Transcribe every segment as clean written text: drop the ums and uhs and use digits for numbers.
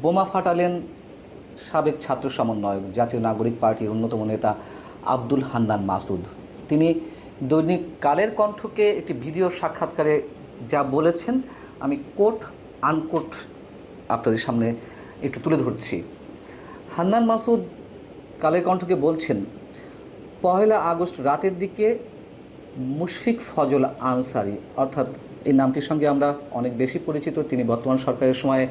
বোমা ফাটালেন সাবেক ছাত্র সমন্বয়ক জাতীয় নাগরিক পার্টির অন্যতম নেতা আব্দুল হান্নান মাসুদ। তিনি দৈনিক কালের কণ্ঠকে একটি ভিডিও সাক্ষাৎকারে যা বলেছেন আমি কোট আনকোট আপনাদের সামনে একটু তুলে ধরছি। হান্নান মাসুদ কালের কণ্ঠকে বলছেন, 1 আগস্ট রাতের দিকে মুশফিক ফজল আনসারি, অর্থাৎ এই নামটির সঙ্গে আমরা অনেক বেশি পরিচিত। তিনি বর্তমান সরকারের সময়ে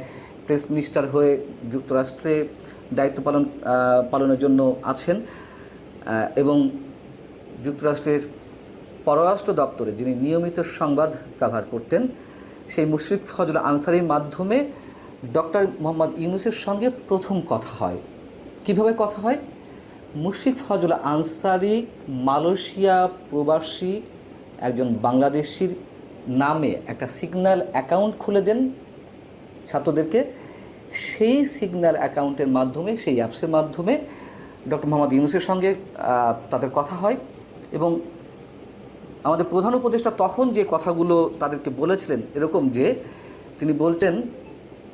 প্রেস মিনিস্টার হয়ে যুক্তরাষ্ট্রে দায়িত্ব পালনের জন্য আছেন এবং যুক্তরাষ্ট্রের পররাষ্ট্র দপ্তরে যিনি নিয়মিত সংবাদ কভার করতেন, সেই মুশফিক ফজল আনসারির মাধ্যমে ডক্টর মোহাম্মদ ইউনূসের সঙ্গে প্রথম কথা হয়। কিভাবে কথা হয়? মুশফিক ফজল আনসারি মালয়েশিয়া প্রবাসী একজন বাংলাদেশির নামে একটা সিগন্যাল অ্যাকাউন্ট খুলে দেন ছাত্রদেরকে। সেই সিগন্যাল অ্যাকাউন্টের মাধ্যমে, সেই অ্যাপসের মাধ্যমে ডক্টর মোহাম্মদ ইউনূসের সঙ্গে তাদের কথা হয় এবং আমাদের প্রধান উপদেষ্টা তখন যে কথাগুলো তাদেরকে বলেছিলেন এরকম যে তিনি বলছেন,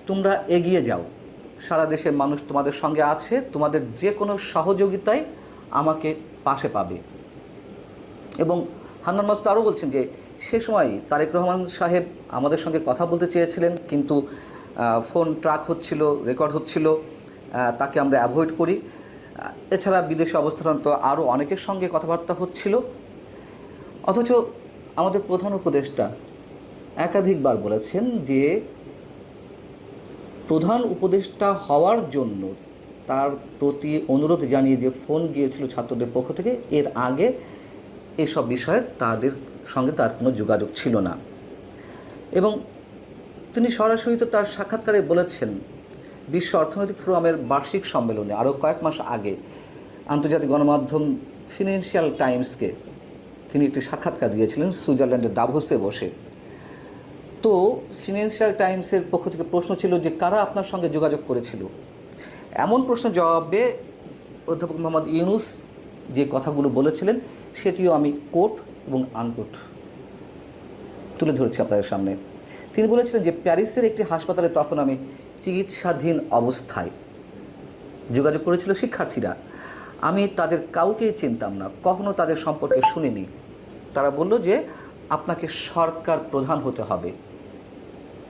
তোমরা এগিয়ে যাও, সারা দেশের মানুষ তোমাদের সঙ্গে আছে, তোমাদের যে কোনো সহযোগিতায় আমাকে পাশে পাবে। এবং হান্নান মাসুদ আরও বলছেন যে সে সময় তারেক রহমান সাহেব আমাদের সঙ্গে কথা বলতে চেয়েছিলেন, কিন্তু ফোন ট্র্যাক হচ্ছিল, রেকর্ড হচ্ছিল, তাকে আমরা অ্যাভয়েড করি। এছাড়া বিদেশে অবস্থানরত আরও অনেকের সঙ্গে কথাবার্তা হচ্ছিল। অথচ আমাদের প্রধান উপদেষ্টা একাধিকবার বলেছেন যে প্রধান উপদেষ্টা হওয়ার জন্য তার প্রতি অনুরোধ জানিয়ে যে ফোন গিয়েছিল ছাত্রদের পক্ষ থেকে, এর আগে এসব বিষয়ে তাদের সঙ্গে তার কোনো যোগাযোগ ছিল না। এবং তিনি সরাসরি তো তার সাক্ষাৎকারে বলেছেন, বিশ্ব অর্থনৈতিক ফোরামের বার্ষিক সম্মেলনে আরও কয়েক মাস আগে আন্তর্জাতিক গণমাধ্যম ফিনান্সিয়াল টাইমসকে তিনি একটি সাক্ষাৎকার দিয়েছিলেন সুইজারল্যান্ডের দাভোসে বসে। তো ফিনান্সিয়াল টাইমসের পক্ষ থেকে প্রশ্ন ছিল যে কারা আপনার সঙ্গে যোগাযোগ করেছিল। এমন প্রশ্ন জবাবে অধ্যাপক মোহাম্মদ ইউনূস যে কথাগুলো বলেছিলেন সেটিও আমি কোট এবং আনকোট তুলে ধরেছি আপনাদের সামনে। তিনি বলেছিলেন যে প্যারিসের একটি হাসপাতালে তখন আমি চিকিৎসাধীন অবস্থায় যোগাযোগ করেছিল শিক্ষার্থীরা। আমি তাদের কাউকেই চিনতাম না, কখনো তাদের সম্পর্কে শুনিনি। তারা বলল যে আপনাকে সরকার প্রধান হতে হবে।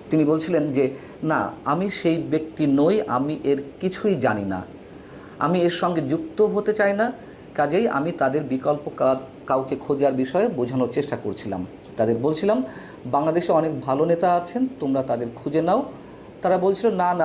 তিনি বলছিলেন যে না, আমি সেই ব্যক্তি নই, আমি এর কিছুই জানি না, আমি এর সঙ্গে যুক্ত হতে চাই না। কাজেই আমি তাদের বিকল্প কাউকে খোঁজার বিষয়ে বোঝানোর চেষ্টা করছিলাম। তাদের বলছিলাম বাংলাদেশে অনেক ভালো নেতা আছেন, তোমরা তাদের খুঁজে নাও। তারা বলছিল না না,